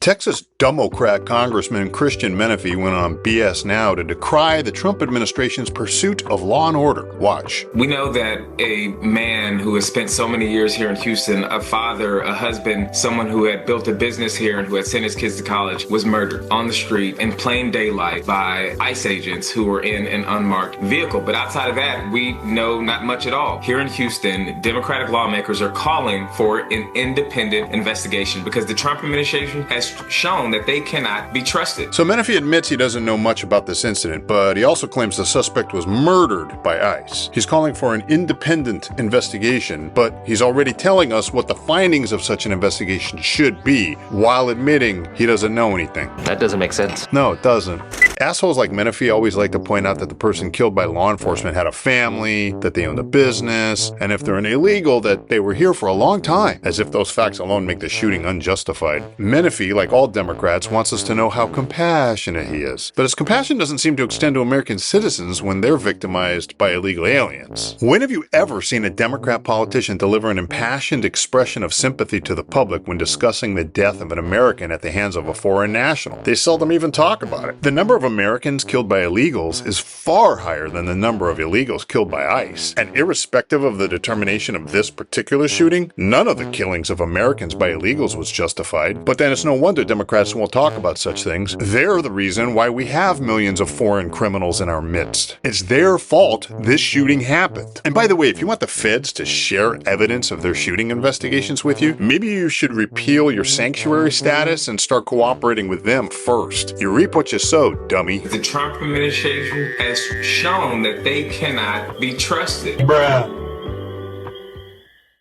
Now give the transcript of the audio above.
Texas Democrat Congressman Christian Menefee went on BS Now to decry the Trump administration's pursuit of law and order. Watch. We know that a man who has spent so many years here in Houston, a father, a husband, someone who had built a business here and who had sent his kids to college, was murdered on the street in plain daylight by ICE agents who were in an unmarked vehicle. But outside of that, we know not much at all. Here in Houston, Democratic lawmakers are calling for an independent investigation because the Trump administration has shown that they cannot be trusted. So Menefee admits he doesn't know much about this incident, but he also claims the suspect was murdered by ICE. He's calling for an independent investigation, but he's already telling us what the findings of such an investigation should be, while admitting he doesn't know anything. That doesn't make sense. No, it doesn't. Assholes like Menefee always like to point out that the person killed by law enforcement had a family, that they owned a business, and if they're an illegal, that they were here for a long time, as if those facts alone make the shooting unjustified. Menefee, like all Democrats, wants us to know how compassionate he is. But his compassion doesn't seem to extend to American citizens when they're victimized by illegal aliens. When have you ever seen a Democrat politician deliver an impassioned expression of sympathy to the public when discussing the death of an American at the hands of a foreign national? They seldom even talk about it. The number of Americans killed by illegals is far higher than the number of illegals killed by ICE. And irrespective of the determination of this particular shooting, none of the killings of Americans by illegals was justified. But then it's no wonder Democrats won't talk about such things. They're the reason why we have millions of foreign criminals in our midst. It's their fault this shooting happened. And by the way, if you want the feds to share evidence of their shooting investigations with you, maybe you should repeal your sanctuary status and start cooperating with them first. You reap what you sow, dummy. The Trump administration has shown that they cannot be trusted. Bruh.